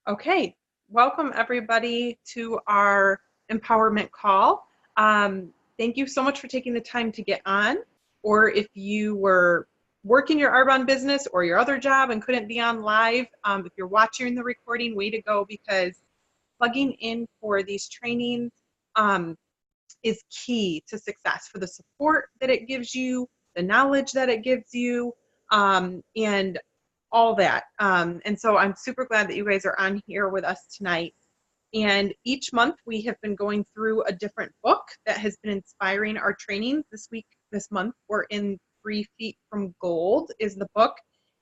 Okay, welcome everybody to our empowerment call. Thank you so much for taking the time to get on, or if you were working your Arbonne business or your other job and couldn't be on live, if you're watching the recording, way to go, because plugging in for these trainings um, is key to success for the support that it gives you, the knowledge that it gives you, and all that. And so I'm super glad that you guys are on here with us tonight. And each month we have been going through a different book that has been inspiring our trainings. This month, we're in 3 Feet from Gold is the book.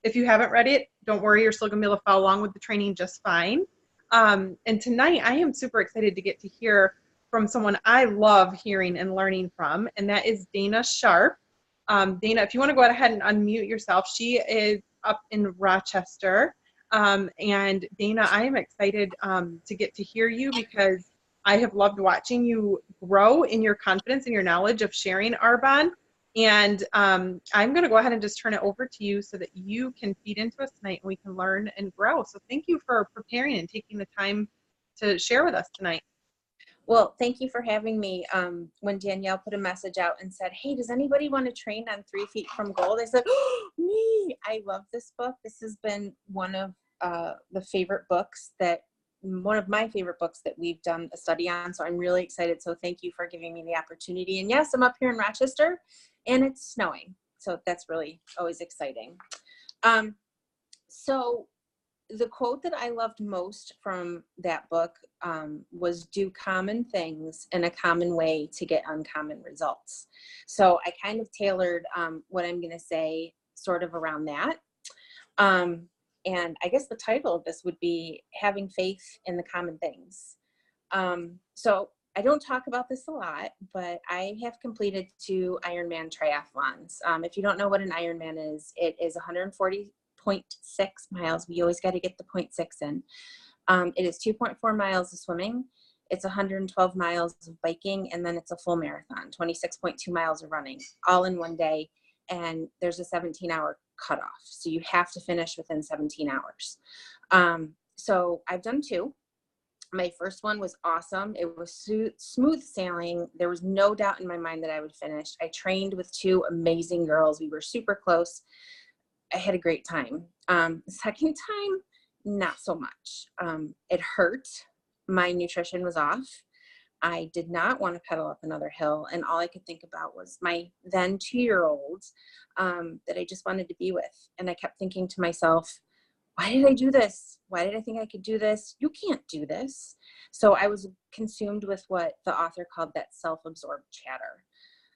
If you haven't read it, don't worry, you're still gonna be able to follow along with the training just fine. And tonight I am super excited to get to hear from someone I love hearing and learning from, and that is Dana Sharp. Dana, if you want to go ahead and unmute yourself, she is up in Rochester. And Dana, I am excited to get to hear you because I have loved watching you grow in your confidence and your knowledge of sharing Arbonne. And I'm going to go ahead and just turn it over to you so that you can feed into us tonight and we can learn and grow. So thank you for preparing and taking the time to share with us tonight. Well, thank you for having me. When Danielle put a message out and said, hey, does anybody want to train on 3 Feet from Gold? I said, oh, me. I love this book. This has been one of my favorite books that we've done a study on. So I'm really excited. So thank you for giving me the opportunity. And yes, I'm up here in Rochester and it's snowing. So that's really always exciting. So the quote that I loved most from that book was do common things in a common way to get uncommon results. So I kind of tailored what I'm going to say sort of around that. And I guess the title of this would be having faith in the common things. So I don't talk about this a lot, but I have completed 2 Ironman triathlons. If you don't know what an Ironman is, it is 140.6 miles. We always got to get the 0.6 in. It is 2.4 miles of swimming. It's 112 miles of biking, and then it's a full marathon, 26.2 miles of running, all in one day. And there's a 17-hour cutoff. So you have to finish within 17 hours. So I've done 2. My first one was awesome. It was smooth sailing. There was no doubt in my mind that I would finish. I trained with 2 amazing girls. We were super close. I had a great time. The second time, not so much. It hurt. My nutrition was off. I did not want to pedal up another hill. And all I could think about was my then 2-year-old that I just wanted to be with. And I kept thinking to myself, why did I do this? Why did I think I could do this? You can't do this. So I was consumed with what the author called that self-absorbed chatter.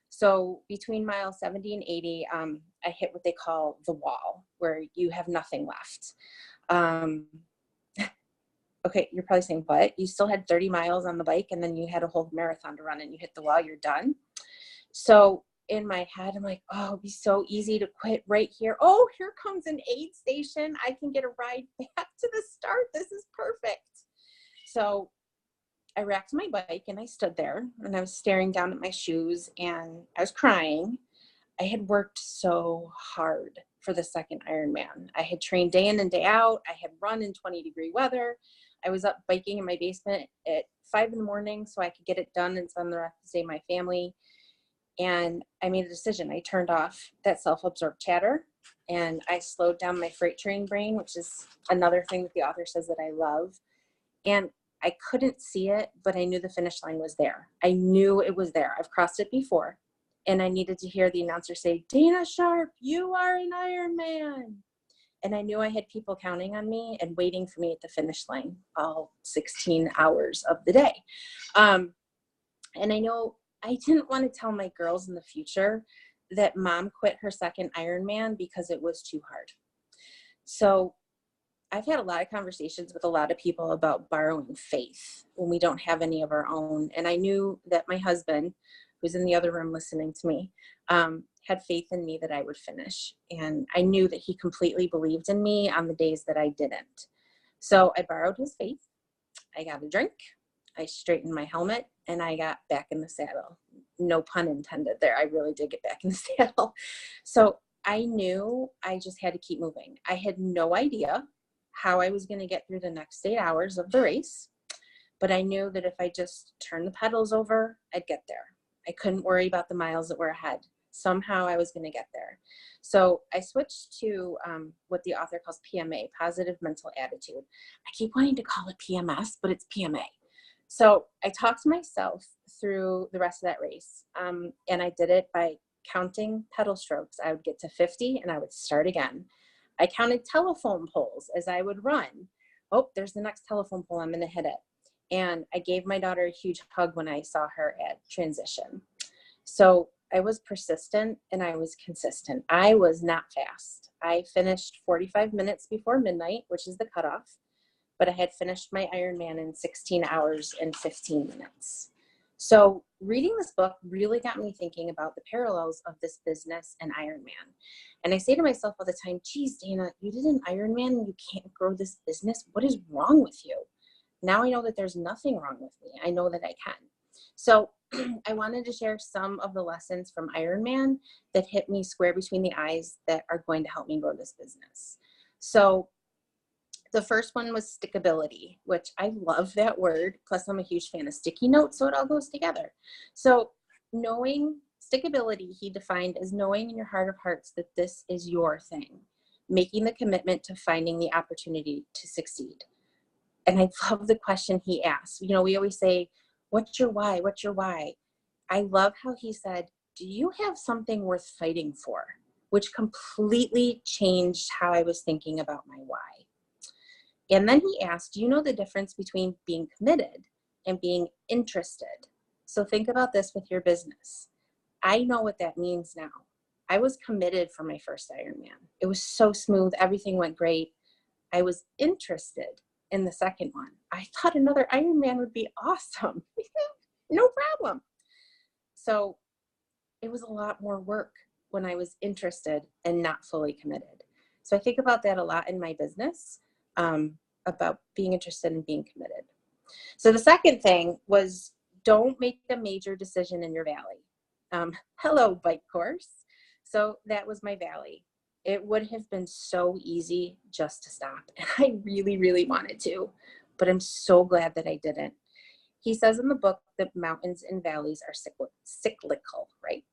So between mile 70 and 80, I hit what they call the wall, where you have nothing left. Okay, you're probably saying, what? You still had 30 miles on the bike and then you had a whole marathon to run and you hit the wall, you're done. So in my head, I'm like, oh, it'd be so easy to quit right here. Oh, here comes an aid station. I can get a ride back to the start. This is perfect. So I racked my bike and I stood there and I was staring down at my shoes and I was crying. I had worked so hard for the second Ironman. I had trained day in and day out. I had run in 20-degree weather. I was up biking in my basement at 5 a.m. so I could get it done and spend the rest of the day with my family. And I made a decision. I turned off that self-absorbed chatter and I slowed down my freight train brain, which is another thing that the author says that I love. And I couldn't see it, but I knew the finish line was there. I knew it was there. I've crossed it before. And I needed to hear the announcer say, Dana Sharp, you are an Ironman. And I knew I had people counting on me and waiting for me at the finish line all 16 hours of the day. And I know I didn't want to tell my girls in the future that mom quit her second Ironman because it was too hard. So I've had a lot of conversations with a lot of people about borrowing faith when we don't have any of our own. And I knew that my husband, who's in the other room listening to me, had faith in me that I would finish. And I knew that he completely believed in me on the days that I didn't. So I borrowed his faith. I got a drink. I straightened my helmet and I got back in the saddle. No pun intended there. I really did get back in the saddle. So I knew I just had to keep moving. I had no idea how I was going to get through the next 8 hours of the race, but I knew that if I just turned the pedals over, I'd get there. I couldn't worry about the miles that were ahead. Somehow I was going to get there. So I switched to what the author calls PMA, positive mental attitude. I keep wanting to call it PMS, but it's PMA. So I talked myself through the rest of that race. And I did it by counting pedal strokes. I would get to 50 and I would start again. I counted telephone poles as I would run. Oh, there's the next telephone pole. I'm going to hit it. And I gave my daughter a huge hug when I saw her at transition. So I was persistent and I was consistent. I was not fast. I finished 45 minutes before midnight, which is the cutoff, but I had finished my Ironman in 16 hours and 15 minutes. So reading this book really got me thinking about the parallels of this business and Ironman. And I say to myself all the time, geez, Dana, you did an Ironman and you can't grow this business. What is wrong with you? Now I know that there's nothing wrong with me. I know that I can. So I wanted to share some of the lessons from Ironman that hit me square between the eyes that are going to help me grow this business. So the first one was stickability, which I love that word. Plus I'm a huge fan of sticky notes, so it all goes together. So knowing stickability, he defined as knowing in your heart of hearts that this is your thing, making the commitment to finding the opportunity to succeed. And I love the question he asked. You know, we always say, what's your why? What's your why? I love how he said, do you have something worth fighting for? Which completely changed how I was thinking about my why. And then he asked, do you know the difference between being committed and being interested? So think about this with your business. I know what that means now. I was committed for my first Ironman. It was so smooth. Everything went great. I was interested in the second one. I thought another Ironman would be awesome. No problem. So it was a lot more work when I was interested and not fully committed. So I think about that a lot in my business, about being interested and being committed. So the second thing was, don't make a major decision in your valley. Hello, bike course. So that was my valley. It would have been so easy just to stop. And I really, really wanted to, but I'm so glad that I didn't. He says in the book that mountains and valleys are cyclical, right?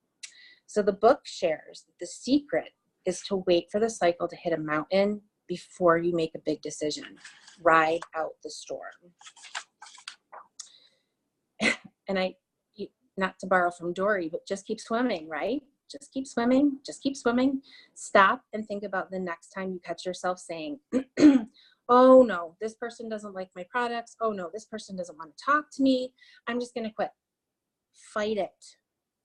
So the book shares that the secret is to wait for the cycle to hit a mountain before you make a big decision. Ride out the storm. And not to borrow from Dory, but just keep swimming, right? Just keep swimming, just keep swimming. Stop and think about the next time you catch yourself saying, oh no, this person doesn't like my products. Oh no, this person doesn't want to talk to me. I'm just going to quit. Fight it.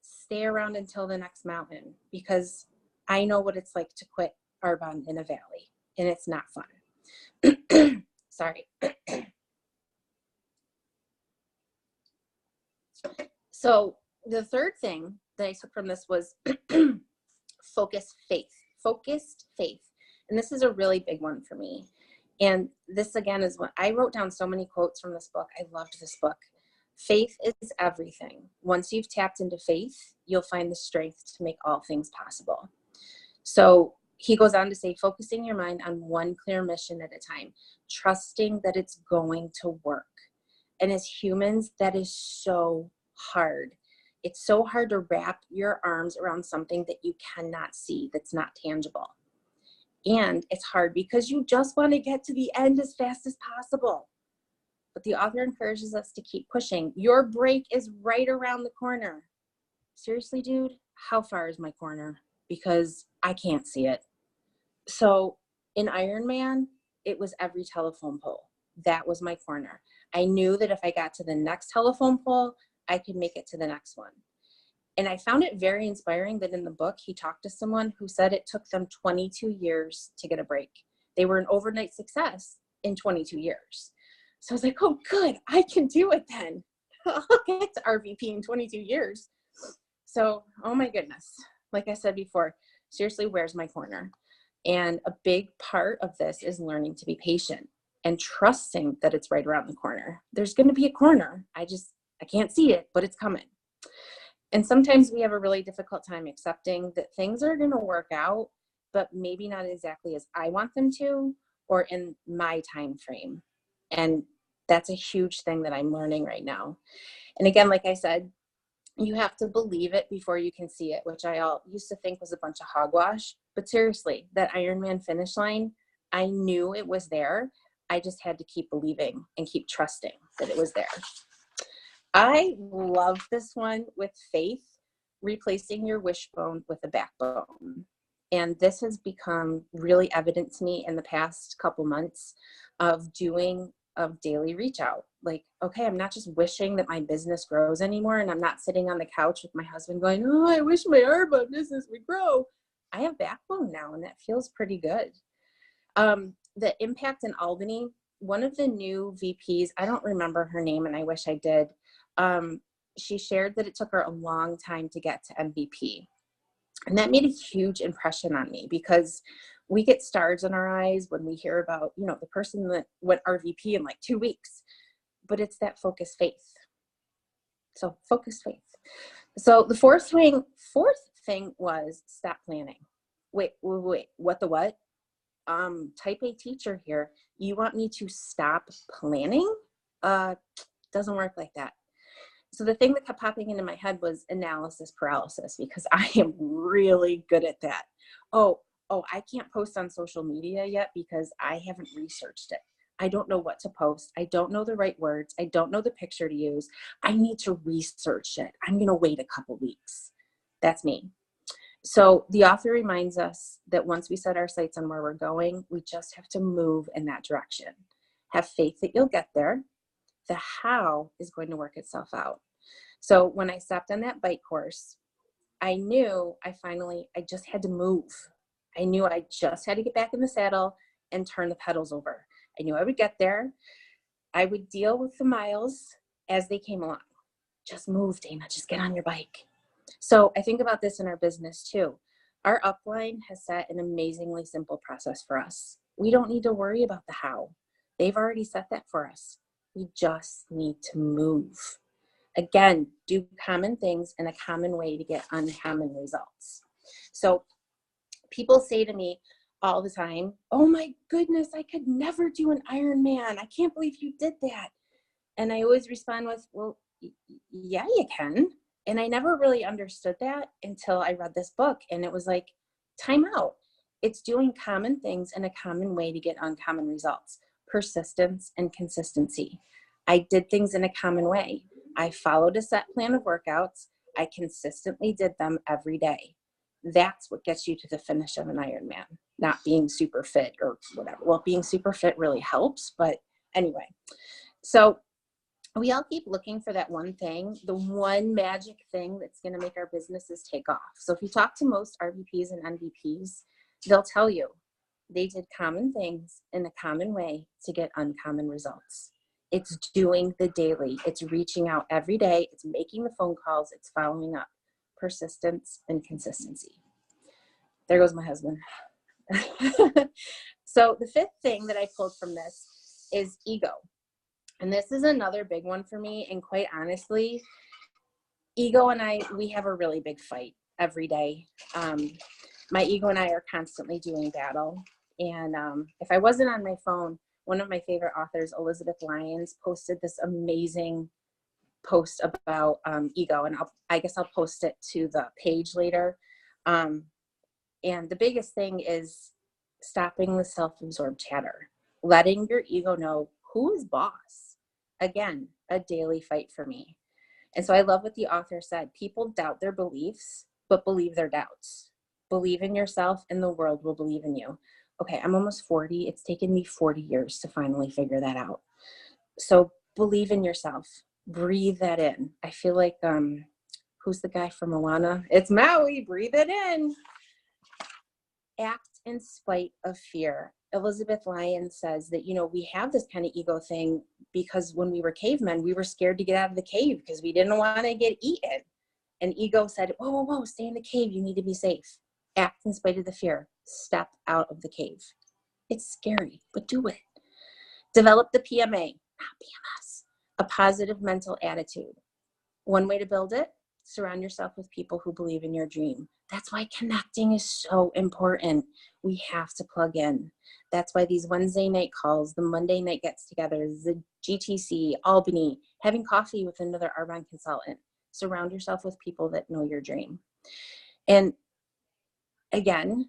Stay around until the next mountain, because I know what it's like to quit Arbonne in a valley, and it's not fun. Sorry. So the third thing that I took from this was focused faith. And this is a really big one for me. And this again is what I wrote down so many quotes from this book. I loved this book. Faith is everything. Once you've tapped into faith, you'll find the strength to make all things possible. So he goes on to say, focusing your mind on one clear mission at a time, trusting that it's going to work. And as humans, that is so hard. It's so hard to wrap your arms around something that you cannot see, that's not tangible. And it's hard because you just want to get to the end as fast as possible. But the author encourages us to keep pushing. Your break is right around the corner. Seriously, dude, how far is my corner? Because I can't see it. So in Ironman, it was every telephone pole. That was my corner. I knew that if I got to the next telephone pole, I could make it to the next one. And I found it very inspiring that in the book, he talked to someone who said it took them 22 years to get a break. They were an overnight success in 22 years. So I was like, oh, good, I can do it then. I'll get to RVP in 22 years. So, oh my goodness. Like I said before, seriously, where's my corner? And a big part of this is learning to be patient and trusting that it's right around the corner. There's going to be a corner. I can't see it, but it's coming. And sometimes we have a really difficult time accepting that things are going to work out, but maybe not exactly as I want them to, or in my time frame. And that's a huge thing that I'm learning right now. And again, like I said, you have to believe it before you can see it, which I all used to think was a bunch of hogwash. But seriously, that Ironman finish line, I knew it was there. I just had to keep believing and keep trusting that it was there. I love this one with faith, replacing your wishbone with a backbone. And this has become really evident to me in the past couple months of daily reach out. Like, okay, I'm not just wishing that my business grows anymore. And I'm not sitting on the couch with my husband going, oh, I wish my Arbonne business would grow. I have backbone now, and that feels pretty good. The impact in Albany, one of the new VPs, I don't remember her name, and I wish I did. She shared that it took her a long time to get to MVP. And that made a huge impression on me, because we get stars in our eyes when we hear about, the person that went RVP in like 2 weeks, but it's that focused faith. So focused faith. So the fourth thing was stop planning. Wait, what the what? Type A teacher here. You want me to stop planning? Doesn't work like that. So the thing that kept popping into my head was analysis paralysis, because I am really good at that. Oh, I can't post on social media yet because I haven't researched it. I don't know what to post. I don't know the right words. I don't know the picture to use. I need to research it. I'm going to wait a couple weeks. That's me. So the author reminds us that once we set our sights on where we're going, we just have to move in that direction. Have faith that you'll get there. The how is going to work itself out. So when I stepped on that bike course, I knew I just had to move. I knew I just had to get back in the saddle and turn the pedals over. I knew I would get there. I would deal with the miles as they came along. Just move, Dana. Just get on your bike. So I think about this in our business too. Our upline has set an amazingly simple process for us. We don't need to worry about the how. They've already set that for us. We just need to move. Again, do common things in a common way to get uncommon results. So people say to me all the time, oh my goodness, I could never do an Ironman. I can't believe you did that. And I always respond with, well, yeah, you can. And I never really understood that until I read this book. And it was like, time out. It's doing common things in a common way to get uncommon results. Persistence and consistency. I did things in a common way. I followed a set plan of workouts. I consistently did them every day. That's what gets you to the finish of an Ironman, not being super fit or whatever. Well, being super fit really helps, but anyway. So we all keep looking for that one thing, the one magic thing that's going to make our businesses take off. So if you talk to most RVPs and NVPs, they'll tell you they did common things in a common way to get uncommon results. It's doing the daily. It's reaching out every day. It's making the phone calls. It's following up. Persistence and consistency. There goes my husband. So the fifth thing that I pulled from this is ego. And this is another big one for me. And quite honestly, ego and we have a really big fight every day. My ego and I are constantly doing battle. And if I wasn't on my phone, one of my favorite authors, Elizabeth Lyons, posted this amazing post about ego. And I guess I'll post it to the page later. And the biggest thing is stopping the self-absorbed chatter, letting your ego know who is boss. Again, a daily fight for me. And so I love what the author said. People doubt their beliefs, but believe their doubts. Believe in yourself and the world will believe in you. Okay, I'm almost 40. It's taken me 40 years to finally figure that out. So believe in yourself. Breathe that in. I feel like, who's the guy from Moana? It's Maui. Breathe it in. Act in spite of fear. Elizabeth Lyons says that, we have this kind of ego thing because when we were cavemen, we were scared to get out of the cave because we didn't want to get eaten. And ego said, whoa, stay in the cave. You need to be safe. Act in spite of the fear. Step out of the cave. It's scary, but do it. Develop the PMA, not PMS, a positive mental attitude. One way to build it, Surround yourself with people who believe in your dream. That's why connecting is so important. We have to plug in. That's why these Wednesday night calls, the Monday night gets-togethers, the GTC, Albany, having coffee with another Arbonne consultant. Surround yourself with people that know your dream. And again,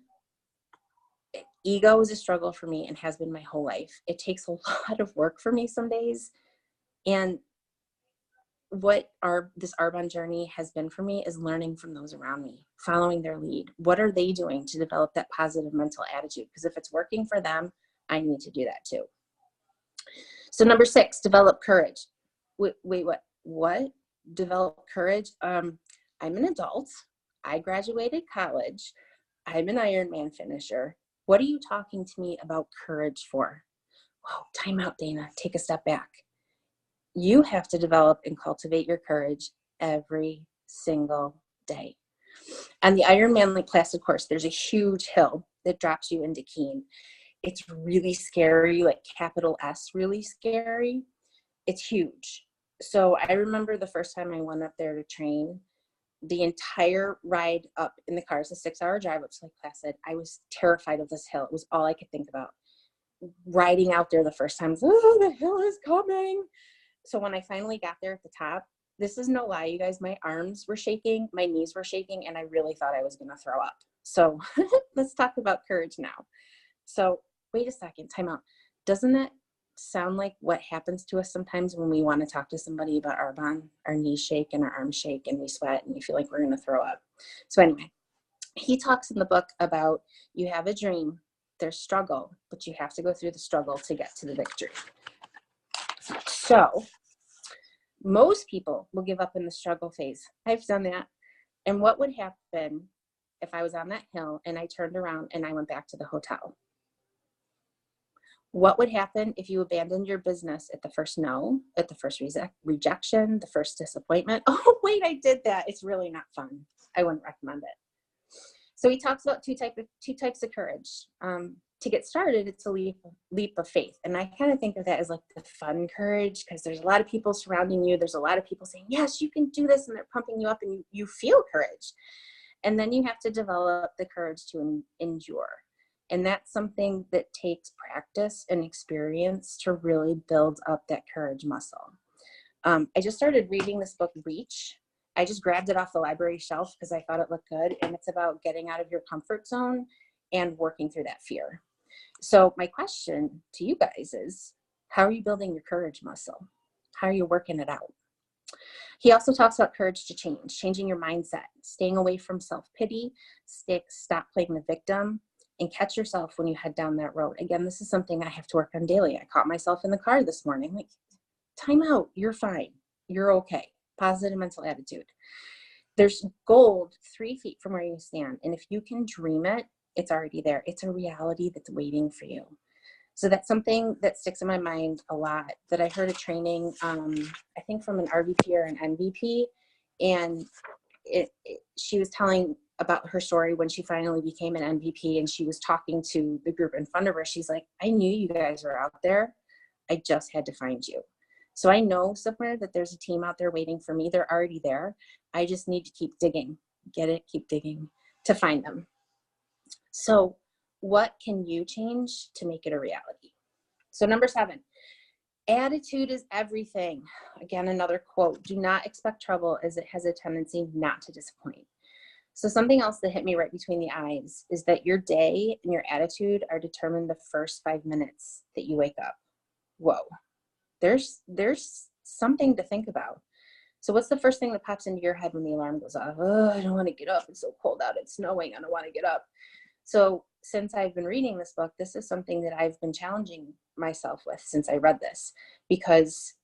ego is a struggle for me and has been my whole life. It takes a lot of work for me some days. And what this Arbonne journey has been for me is learning from those around me, following their lead. What are they doing to develop that positive mental attitude? Because if it's working for them, I need to do that too. So number 6, develop courage. Wait, what? Develop courage? I'm an adult. I graduated college. I'm an Ironman finisher. What are you talking to me about courage for? Whoa, time out, Dana. Take a step back. You have to develop and cultivate your courage every single day. On the Ironman Lake Placid course, there's a huge hill that drops you into Keene. It's really scary, like capital S, really scary. It's huge. So I remember the first time I went up there to train, the entire ride up in the car, it's a 6-hour drive up to Lake Placid. I was terrified of this hill. It was all I could think about. Riding out there the first time, oh, the hill is coming. So when I finally got there at the top, this is no lie, you guys, my arms were shaking, my knees were shaking, and I really thought I was going to throw up. So let's talk about courage now. So wait a second, time out. Doesn't that sound like what happens to us sometimes when we want to talk to somebody about Arbonne? Our knees shake and our arms shake and we sweat and we feel like we're going to throw up. So anyway, he talks in the book about you have a dream, there's struggle, but you have to go through the struggle to get to the victory. So most people will give up in the struggle phase. I've done that. And what would happen if I was on that hill and I turned around and I went back to the hotel? What would happen if you abandoned your business at the first no, at the first rejection, the first disappointment? Oh, wait, I did that. It's really not fun. I wouldn't recommend it. So he talks about two types of courage. To get started, it's a leap of faith. And I kind of think of that as like the fun courage, because there's a lot of people surrounding you. There's a lot of people saying, yes, you can do this. And they're pumping you up and you feel courage. And then you have to develop the courage to endure. And that's something that takes practice and experience to really build up that courage muscle. I just started reading this book, Reach. I just grabbed it off the library shelf because I thought it looked good. And it's about getting out of your comfort zone and working through that fear. So my question to you guys is, how are you building your courage muscle? How are you working it out? He also talks about courage to change, changing your mindset, staying away from self-pity, stop playing the victim, and catch yourself when you head down that road. Again, this is something I have to work on daily. I caught myself in the car this morning, like, time out, you're fine, you're okay. Positive mental attitude. There's gold 3 feet from where you stand. And if you can dream it, it's already there. It's a reality that's waiting for you. So that's something that sticks in my mind a lot, that I heard a training, I think from an RVP or an MVP. And she was telling about her story when she finally became an MVP, and she was talking to the group in front of her. She's like, I knew you guys were out there. I just had to find you. So I know somewhere that there's a team out there waiting for me. They're already there. I just need to keep digging, keep digging to find them. So what can you change to make it a reality? So number 7, attitude is everything. Again, another quote, do not expect trouble as it has a tendency not to disappoint. So something else that hit me right between the eyes is that your day and your attitude are determined the first 5 minutes that you wake up. Whoa, there's something to think about. So what's the first thing that pops into your head when the alarm goes off? Oh, I don't want to get up. It's so cold out. It's snowing. I don't want to get up. So since I've been reading this book, this is something that I've been challenging myself with since I read this, because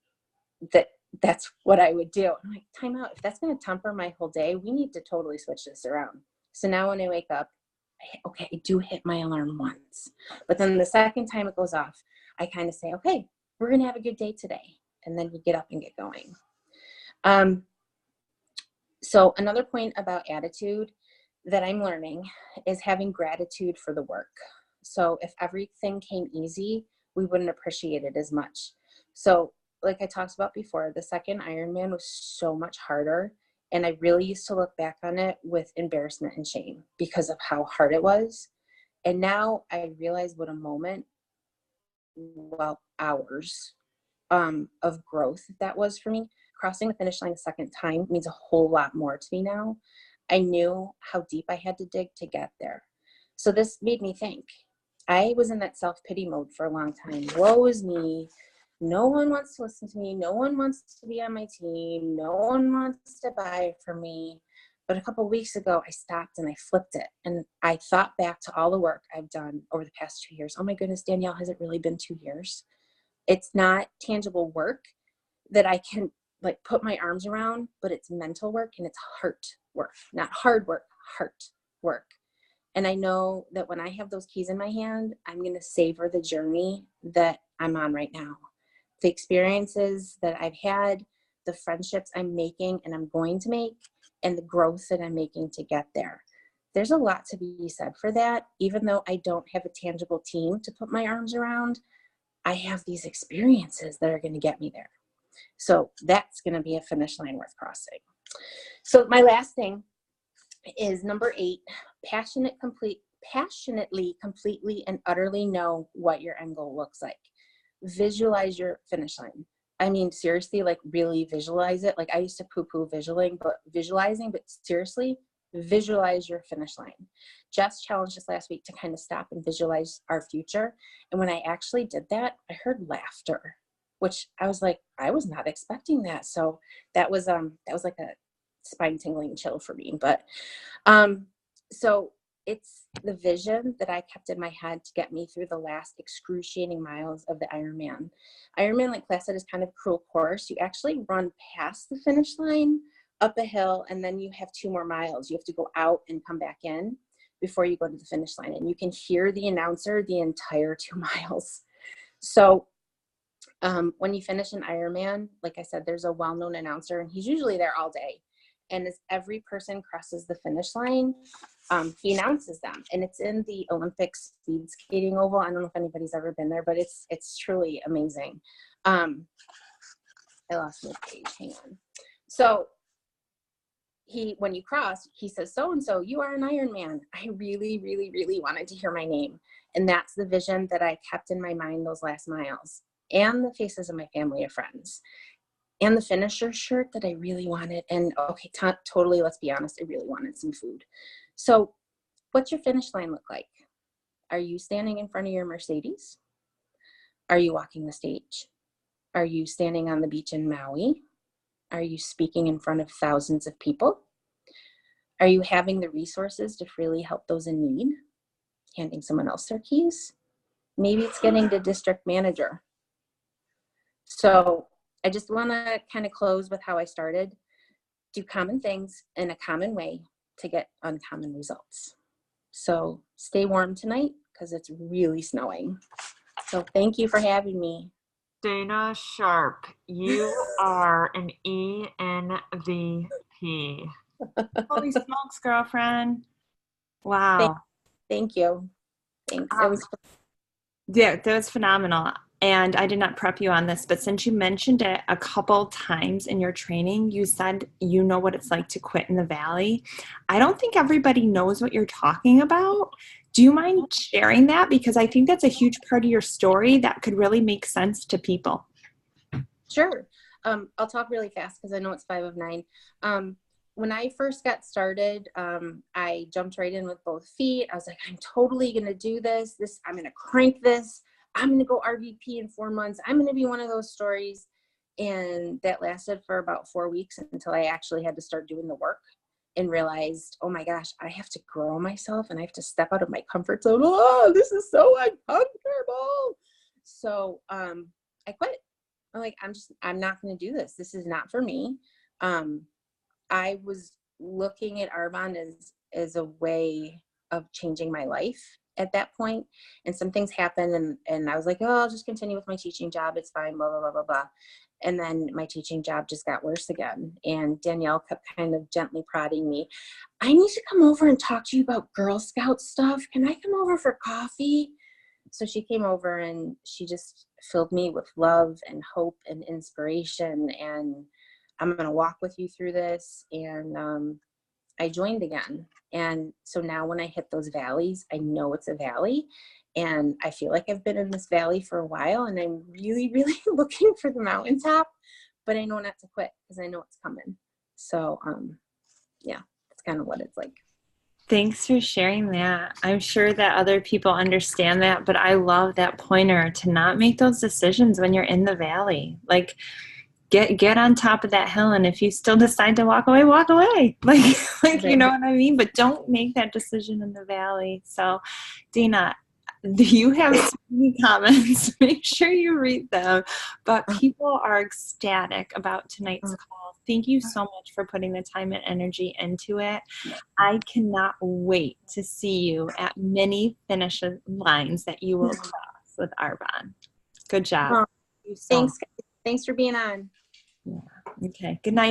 that's what I would do. I'm like, time out. If that's going to temper my whole day, we need to totally switch this around. So now when I wake up, I do hit my alarm once, but then the second time it goes off, I kind of say, okay, we're going to have a good day today. And then you get up and get going. So another point about attitude that I'm learning is having gratitude for the work. So if everything came easy, we wouldn't appreciate it as much. So like I talked about before, the second Ironman was so much harder, And I really used to look back on it with embarrassment and shame because of how hard it was. And now I realize what a moment, well, hours of growth that was for me. Crossing the finish line a second time means a whole lot more to me now. I knew how deep I had to dig to get there. So this made me think. I was in that self-pity mode for a long time. Woe is me. No one wants to listen to me. No one wants to be on my team. No one wants to buy from me. But a couple of weeks ago, I stopped and I flipped it. And I thought back to all the work I've done over the past 2 years. Oh my goodness, Danielle, has it really been 2 years? It's not tangible work that I can like put my arms around, but it's mental work and it's heart work, not hard work, heart work. And I know that when I have those keys in my hand, I'm going to savor the journey that I'm on right now. The experiences that I've had, the friendships I'm making and I'm going to make, and the growth that I'm making to get there. There's a lot to be said for that. Even though I don't have a tangible team to put my arms around, I have these experiences that are going to get me there. So that's going to be a finish line worth crossing. So my last thing is number 8, passionately, completely, and utterly know what your end goal looks like. Visualize your finish line. I mean, seriously, like really visualize it. Like I used to poo-poo visualizing, but seriously, visualize your finish line. Jess challenged us last week to kind of stop and visualize our future. And when I actually did that, I heard laughter, which I was like, I was not expecting that. So that was like a spine tingling chill for me. But so it's the vision that I kept in my head to get me through the last excruciating miles of the Ironman. Ironman, like class said, is kind of a cruel course. You actually run past the finish line, up a hill, and then you have 2 more miles. You have to go out and come back in before you go to the finish line. And you can hear the announcer the entire 2 miles. So when you finish an Ironman, like I said, there's a well-known announcer, and he's usually there all day. And as every person crosses the finish line, he announces them. And it's in the Olympic speed skating oval. I don't know if anybody's ever been there, but it's truly amazing. I lost my page. Hang on. So when you cross, he says, so-and-so, you are an Ironman. I really, really, really wanted to hear my name. And that's the vision that I kept in my mind those last miles, and the faces of my family and friends, and the finisher shirt that I really wanted. And okay, totally, let's be honest, I really wanted some food. So what's your finish line look like? Are you standing in front of your Mercedes? Are you walking the stage? Are you standing on the beach in Maui? Are you speaking in front of thousands of people? Are you having the resources to freely help those in need? Handing someone else their keys? Maybe it's getting to district manager. So I just want to kind of close with how I started. Do common things in a common way to get uncommon results. So stay warm tonight because it's really snowing. So thank you for having me. Dana Sharp, you are an ENVP. Holy smokes, girlfriend. Wow. Thank you. Thanks. Yeah, that was phenomenal. And I did not prep you on this, but since you mentioned it a couple times in your training, you said you know what it's like to quit in the valley. I don't think everybody knows what you're talking about. Do you mind sharing that? Because I think that's a huge part of your story that could really make sense to people. Sure. I'll talk really fast because I know it's 5 of 9. When I first got started, I jumped right in with both feet. I was like, I'm totally going to do this. I'm going to crank this. I'm going to go RVP in 4 months. I'm going to be one of those stories. And that lasted for about 4 weeks until I actually had to start doing the work and realized, oh my gosh, I have to grow myself and I have to step out of my comfort zone. Oh, this is so uncomfortable. So I quit. I'm like, I'm not going to do this. This is not for me. I was looking at Arbonne as a way of changing my life at that point. And some things happened and I was like, oh, I'll just continue with my teaching job. It's fine, blah, blah, blah, blah, blah. And then my teaching job just got worse again. And Danielle kept kind of gently prodding me. I need to come over and talk to you about Girl Scout stuff. Can I come over for coffee? So she came over and she just filled me with love and hope and inspiration. And I'm going to walk with you through this. And I joined again. And so now when I hit those valleys, I know it's a valley. And I feel like I've been in this valley for a while, and I'm really, really looking for the mountaintop, but I know not to quit because I know it's coming. So, yeah, that's kind of what it's like. Thanks for sharing that. I'm sure that other people understand that, but I love that pointer to not make those decisions when you're in the valley. Like, get on top of that hill, and if you still decide to walk away, walk away. Like you know what I mean? But don't make that decision in the valley. So, Dana, you have so many comments. Make sure you read them. But people are ecstatic about tonight's call. Thank you so much for putting the time and energy into it. I cannot wait to see you at many finish lines that you will cross with Arbonne. Good job. Thanks for being on. Yeah. Okay. Good night.